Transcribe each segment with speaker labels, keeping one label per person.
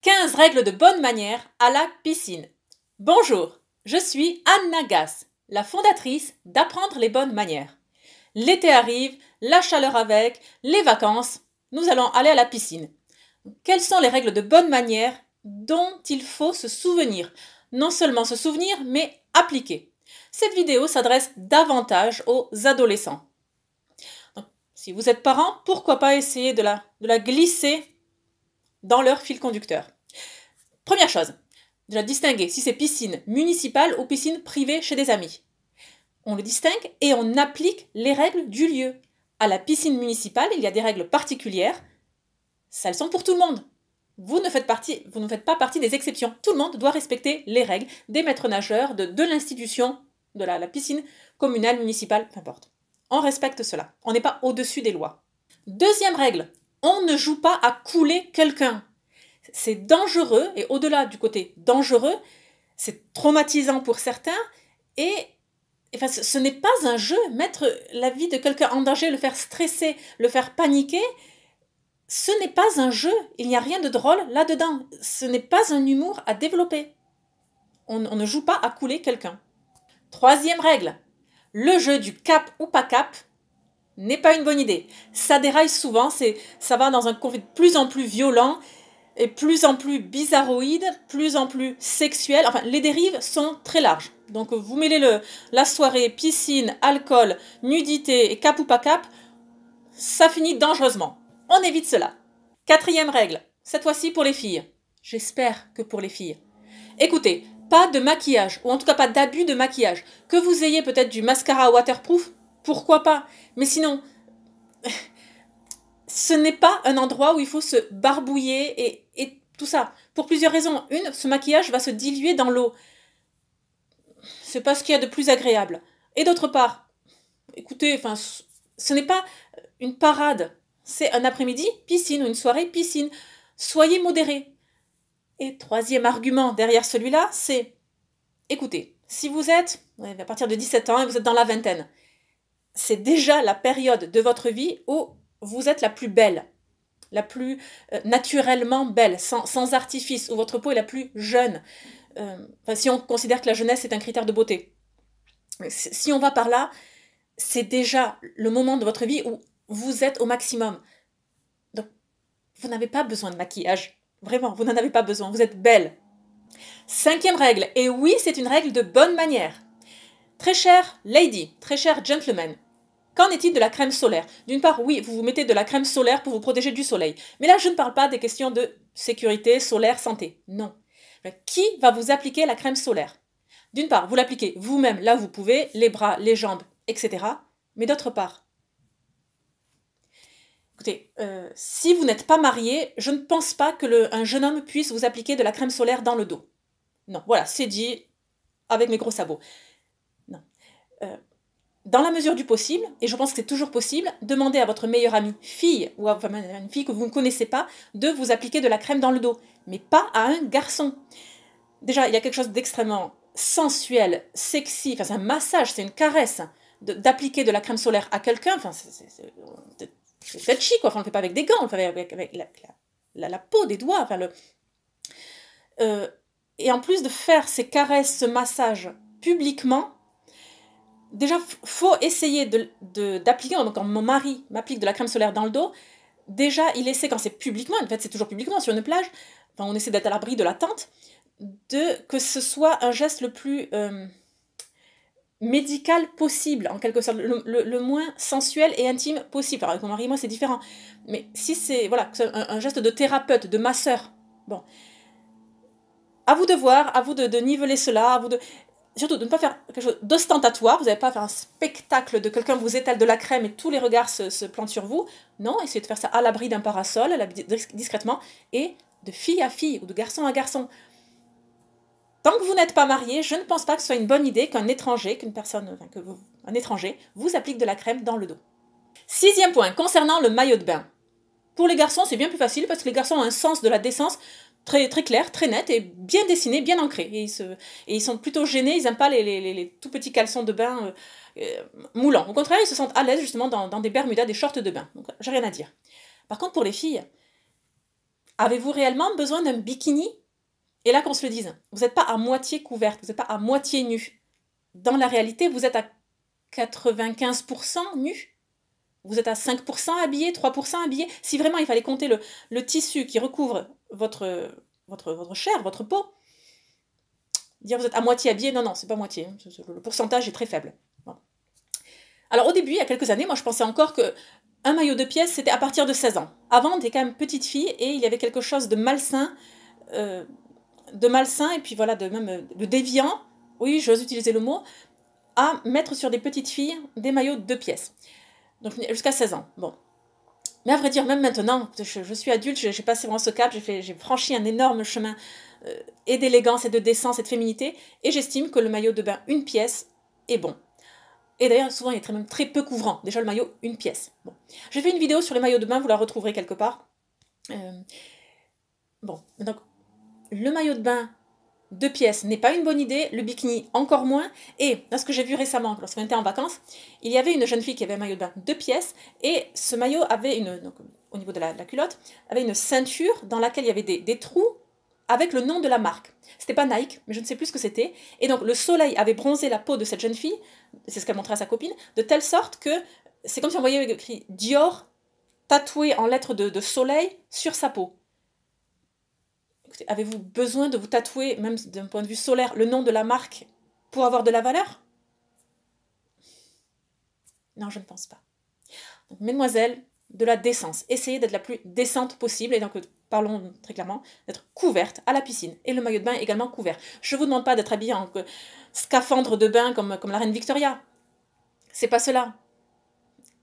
Speaker 1: 15 règles de bonne manière à la piscine. Bonjour, je suis Anna Gass, la fondatrice d'Apprendre les bonnes manières. L'été arrive, la chaleur avec, les vacances, nous allons aller à la piscine. Quelles sont les règles de bonne manière dont il faut se souvenir? Non seulement se souvenir, mais appliquer. Cette vidéo s'adresse davantage aux adolescents. Donc, si vous êtes parent, pourquoi pas essayer de la glisser dans leur fil conducteur. Première chose, déjà distinguer si c'est piscine municipale ou piscine privée chez des amis. On le distingue et on applique les règles du lieu. À la piscine municipale, il y a des règles particulières. Celles sont pour tout le monde. Vous ne faites pas partie des exceptions. Tout le monde doit respecter les règles des maîtres nageurs, de l'institution, de la piscine communale, municipale, peu importe. On respecte cela. On n'est pas au-dessus des lois. Deuxième règle, on ne joue pas à couler quelqu'un. C'est dangereux, et au-delà du côté dangereux, c'est traumatisant pour certains, et enfin, ce n'est pas un jeu. Mettre la vie de quelqu'un en danger, le faire stresser, le faire paniquer, ce n'est pas un jeu. Il n'y a rien de drôle là-dedans. Ce n'est pas un humour à développer. On ne joue pas à couler quelqu'un. Troisième règle, le jeu du cap ou pas cap n'est pas une bonne idée. Ça déraille souvent, ça va dans un conflit de plus en plus violent, et plus en plus bizarroïde, plus en plus sexuel. Enfin, les dérives sont très larges. Donc, vous mêlez la soirée, piscine, alcool, nudité et cap ou pas cap, ça finit dangereusement. On évite cela. Quatrième règle, cette fois-ci pour les filles. J'espère que pour les filles. Écoutez, pas de maquillage, ou en tout cas pas d'abus de maquillage. Que vous ayez peut-être du mascara waterproof, pourquoi pas. Mais sinon, ce n'est pas un endroit où il faut se barbouiller et tout ça. Pour plusieurs raisons. Une, ce maquillage va se diluer dans l'eau. C'est pas ce qu'il y a de plus agréable. Et d'autre part, écoutez, ce n'est pas une parade. C'est un après-midi piscine ou une soirée piscine. Soyez modérés. Et troisième argument derrière celui-là, c'est, écoutez, si vous êtes à partir de 17 ans et vous êtes dans la vingtaine, c'est déjà la période de votre vie où vous êtes la plus belle, la plus naturellement belle, sans artifice, où votre peau est la plus jeune. Si on considère que la jeunesse est un critère de beauté. Si on va par là, c'est déjà le moment de votre vie où vous êtes au maximum. Donc, vous n'avez pas besoin de maquillage. Vraiment, vous n'en avez pas besoin. Vous êtes belle. Cinquième règle, et oui, c'est une règle de bonne manière. Très chère lady, très cher gentleman, qu'en est-il de la crème solaire? D'une part, oui, vous vous mettez de la crème solaire pour vous protéger du soleil. Mais là, je ne parle pas des questions de sécurité, solaire, santé. Non. Qui va vous appliquer la crème solaire? D'une part, vous l'appliquez vous-même, là vous pouvez, les bras, les jambes, etc. Mais d'autre part, écoutez, si vous n'êtes pas marié, je ne pense pas qu'un jeune homme puisse vous appliquer de la crème solaire dans le dos. Non, voilà, c'est dit avec mes gros sabots. Non. Dans la mesure du possible, et je pense que c'est toujours possible, demandez à votre meilleure amie fille, ou à une fille que vous ne connaissez pas, de vous appliquer de la crème dans le dos, mais pas à un garçon. Déjà, il y a quelque chose d'extrêmement sensuel, sexy, enfin c'est un massage, c'est une caresse, d'appliquer de la crème solaire à quelqu'un, enfin c'est touchy, quoi, enfin, on ne le fait pas avec des gants, on le fait avec la peau des doigts, enfin et en plus de faire ces caresses, ce massage publiquement, déjà, faut essayer d'appliquer, quand mon mari m'applique de la crème solaire dans le dos, déjà, il essaie, quand c'est publiquement, en fait, c'est toujours publiquement, sur une plage, enfin, on essaie d'être à l'abri de l'attente, que ce soit un geste le plus médical possible, en quelque sorte, le moins sensuel et intime possible. Alors, avec mon mari et moi, c'est différent. Mais si c'est, voilà, un geste de thérapeute, de masseur, bon, à vous de voir, à vous de niveler cela, à vous de... Surtout de ne pas faire quelque chose d'ostentatoire, vous n'allez pas faire un spectacle de quelqu'un vous étale de la crème et tous les regards se plantent sur vous. Non, essayez de faire ça à l'abri d'un parasol, discrètement, et de fille à fille ou de garçon à garçon. Tant que vous n'êtes pas marié, je ne pense pas que ce soit une bonne idée qu'un étranger, un étranger vous applique de la crème dans le dos. Sixième point, concernant le maillot de bain. Pour les garçons, c'est bien plus facile parce que les garçons ont un sens de la décence très, très clair, très net et bien dessiné, bien ancré. Et ils sont plutôt gênés, ils n'aiment pas les tout petits caleçons de bain moulants. Au contraire, ils se sentent à l'aise justement dans des bermudas, des shorts de bain. Donc, j'ai rien à dire. Par contre, pour les filles, Avez-vous réellement besoin d'un bikini? Et là qu'on se le dise, vous n'êtes pas à moitié couverte, vous n'êtes pas à moitié nue. Dans la réalité, vous êtes à 95% nu. Vous êtes à 5% habillé, 3% habillé. Si vraiment il fallait compter le tissu qui recouvre votre chair, votre peau, dire vous êtes à moitié habillé, non, c'est pas moitié. Le pourcentage est très faible. Bon. Alors au début, il y a quelques années, moi je pensais encore que un maillot de pièce, c'était à partir de 16 ans. Avant, on était quand même petite fille et il y avait quelque chose de malsain, et puis voilà, de déviant, oui, j'ose utiliser le mot, à mettre sur des petites filles des maillots de 2 pièces. Donc jusqu'à 16 ans. Bon. Mais à vrai dire, même maintenant, je suis adulte, j'ai passé vraiment ce cap, j'ai franchi un énorme chemin et d'élégance et de décence et de féminité, et j'estime que le maillot de bain une pièce est bon. Et d'ailleurs, souvent, il est même très peu couvrant. Déjà, le maillot, une pièce. Bon. J'ai fait une vidéo sur les maillots de bain, vous la retrouverez quelque part. Bon, donc, le maillot de bain, 2 pièces, n'est pas une bonne idée. Le bikini, encore moins. Et, dans ce que j'ai vu récemment, lorsqu'on était en vacances, il y avait une jeune fille qui avait un maillot de bain, 2 pièces. Et ce maillot avait donc, au niveau de la culotte, avait une ceinture dans laquelle il y avait des trous avec le nom de la marque. C'était pas Nike, mais je ne sais plus ce que c'était. Et donc, le soleil avait bronzé la peau de cette jeune fille, c'est ce qu'elle montrait à sa copine, de telle sorte que c'est comme si on voyait écrit Dior tatoué en lettres de soleil sur sa peau. Écoutez, avez-vous besoin de vous tatouer, même d'un point de vue solaire, le nom de la marque pour avoir de la valeur? Non, je ne pense pas. Donc, mesdemoiselles, de la décence. Essayez d'être la plus décente possible. Et donc, parlons très clairement, d'être couverte à la piscine. Et le maillot de bain également couvert. Je ne vous demande pas d'être habillée en scaphandre de bain comme la reine Victoria. C'est pas cela.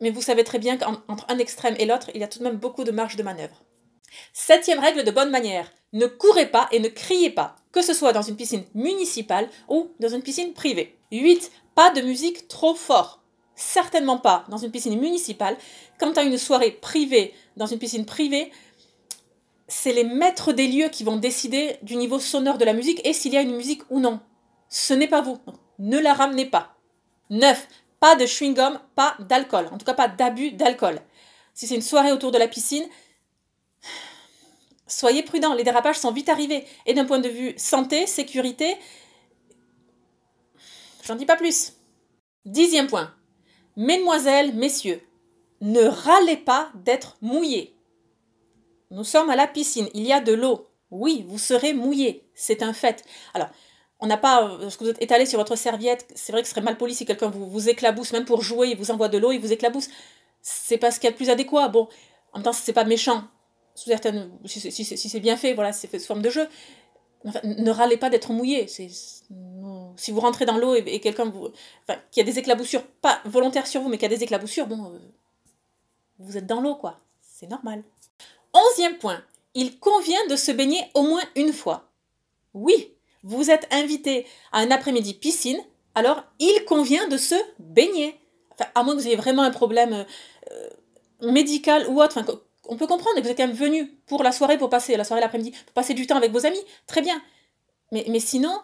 Speaker 1: Mais vous savez très bien qu'entre un extrême et l'autre, il y a tout de même beaucoup de marge de manœuvre. 7e règle de bonne manière. Ne courez pas et ne criez pas, que ce soit dans une piscine municipale ou dans une piscine privée. 8. Pas de musique trop fort. Certainement pas dans une piscine municipale. Quant à une soirée privée dans une piscine privée, c'est les maîtres des lieux qui vont décider du niveau sonore de la musique et s'il y a une musique ou non. Ce n'est pas vous. Donc, ne la ramenez pas. 9. Pas de chewing-gum, pas d'alcool. En tout cas, pas d'abus d'alcool. Si c'est une soirée autour de la piscine, soyez prudents. Les dérapages sont vite arrivés. Et d'un point de vue santé, sécurité, j'en dis pas plus. 10e point. Mesdemoiselles, messieurs, ne râlez pas d'être mouillés. Nous sommes à la piscine, il y a de l'eau. Oui, vous serez mouillés, c'est un fait. Alors, on n'a pas, lorsque vous êtes étalé sur votre serviette, c'est vrai que ce serait mal poli si quelqu'un vous éclabousse, même pour jouer, il vous envoie de l'eau, il vous éclabousse. C'est pas ce qu'il y a de plus adéquat. Bon, en même temps, c'est pas méchant. Si c'est bien fait, voilà, c'est fait sous forme de jeu. Enfin, ne râlez pas d'être mouillé. Si vous rentrez dans l'eau et quelqu'un qui a des éclaboussures, pas volontaires sur vous, mais qui a des éclaboussures, bon, vous êtes dans l'eau, quoi. C'est normal. 11e point. Il convient de se baigner au moins une fois. Oui, vous êtes invité à un après-midi piscine, alors il convient de se baigner. Enfin, à moins que vous ayez vraiment un problème médical ou autre. Enfin, on peut comprendre que vous êtes quand même venu pour la soirée, pour passer la soirée l'après-midi, pour passer du temps avec vos amis. Très bien. Mais sinon,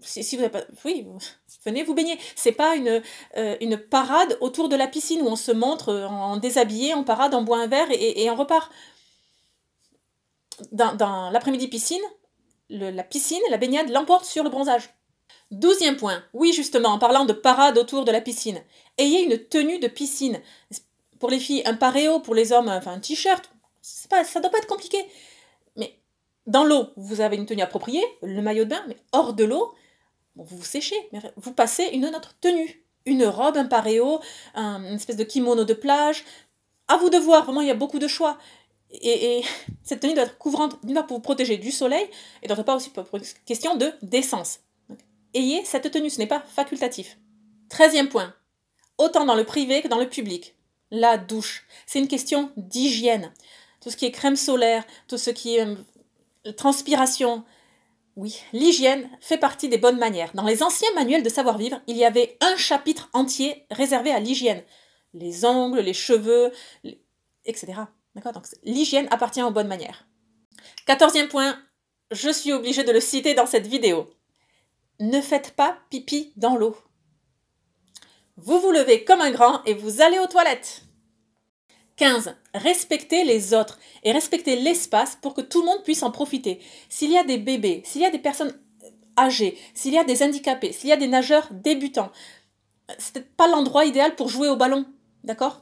Speaker 1: si vous n'avez pas... Oui, venez vous baigner. C'est pas une parade autour de la piscine où on se montre en déshabillé, on parade, on boit un verre et on repart. Dans l'après-midi piscine, la baignade l'emporte sur le bronzage. 12e point. Oui, justement, en parlant de parade autour de la piscine. Ayez une tenue de piscine. Pour les filles, un paréo, pour les hommes, enfin un t-shirt. Ça ne doit pas être compliqué. Mais dans l'eau, vous avez une tenue appropriée, le maillot de bain, mais hors de l'eau, bon, vous vous séchez, mais vous passez une autre tenue. Une robe, un paréo, une espèce de kimono de plage. À vous de voir, vraiment, il y a beaucoup de choix. Et cette tenue doit être couvrante, d'une part pour vous protéger du soleil, et d'autre part aussi pour une question de décence. Donc, ayez cette tenue, ce n'est pas facultatif. 13e point. Autant dans le privé que dans le public. La douche. C'est une question d'hygiène. Tout ce qui est crème solaire, tout ce qui est transpiration. Oui, l'hygiène fait partie des bonnes manières. Dans les anciens manuels de savoir-vivre, il y avait un chapitre entier réservé à l'hygiène. Les ongles, les cheveux, etc. D'accord? Donc l'hygiène appartient aux bonnes manières. 14e point, je suis obligée de le citer dans cette vidéo. Ne faites pas pipi dans l'eau. Vous vous levez comme un grand et vous allez aux toilettes. 15. Respectez les autres et respectez l'espace pour que tout le monde puisse en profiter. S'il y a des bébés, s'il y a des personnes âgées, s'il y a des handicapés, s'il y a des nageurs débutants, c'est peut-être pas l'endroit idéal pour jouer au ballon, d'accord?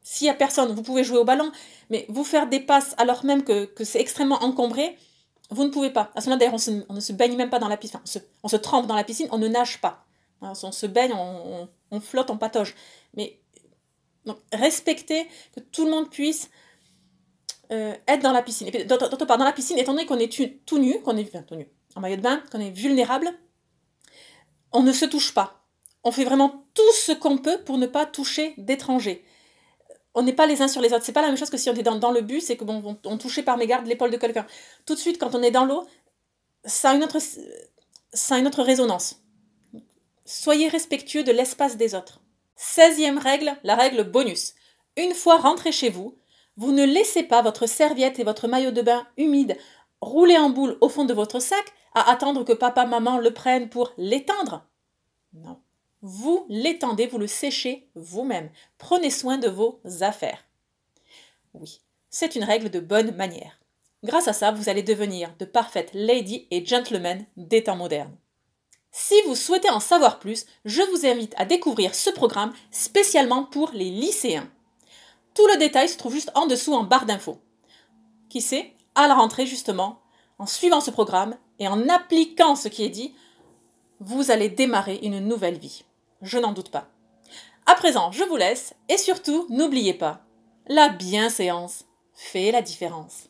Speaker 1: S'il y a personne, vous pouvez jouer au ballon, mais vous faire des passes alors même que c'est extrêmement encombré, vous ne pouvez pas. À ce moment-là, d'ailleurs, on ne se baigne même pas dans la piscine. Enfin, on se trempe dans la piscine, on ne nage pas. On se baigne, on flotte, on patauge. Mais donc, respectez que tout le monde puisse être dans la piscine. Et puis, d'autre part, dans la piscine, étant donné qu'on est tout nu, tout nu, en maillot de bain, qu'on est vulnérable, on ne se touche pas. On fait vraiment tout ce qu'on peut pour ne pas toucher d'étrangers. On n'est pas les uns sur les autres. C'est pas la même chose que si on est dans le bus et que on touchait par mégarde l'épaule de quelqu'un. Tout de suite, quand on est dans l'eau, ça a une autre résonance. Soyez respectueux de l'espace des autres. 16e règle, la règle bonus. Une fois rentré chez vous, vous ne laissez pas votre serviette et votre maillot de bain humide rouler en boule au fond de votre sac à attendre que papa, maman le prennent pour l'étendre. Non. Vous l'étendez, vous le séchez vous-même. Prenez soin de vos affaires. Oui, c'est une règle de bonne manière. Grâce à ça, vous allez devenir de parfaites ladies et gentlemen des temps modernes. Si vous souhaitez en savoir plus, je vous invite à découvrir ce programme spécialement pour les lycéens. Tout le détail se trouve juste en dessous en barre d'infos. Qui sait, à la rentrée justement, en suivant ce programme et en appliquant ce qui est dit, vous allez démarrer une nouvelle vie. Je n'en doute pas. À présent, je vous laisse et surtout, n'oubliez pas, la bienséance fait la différence.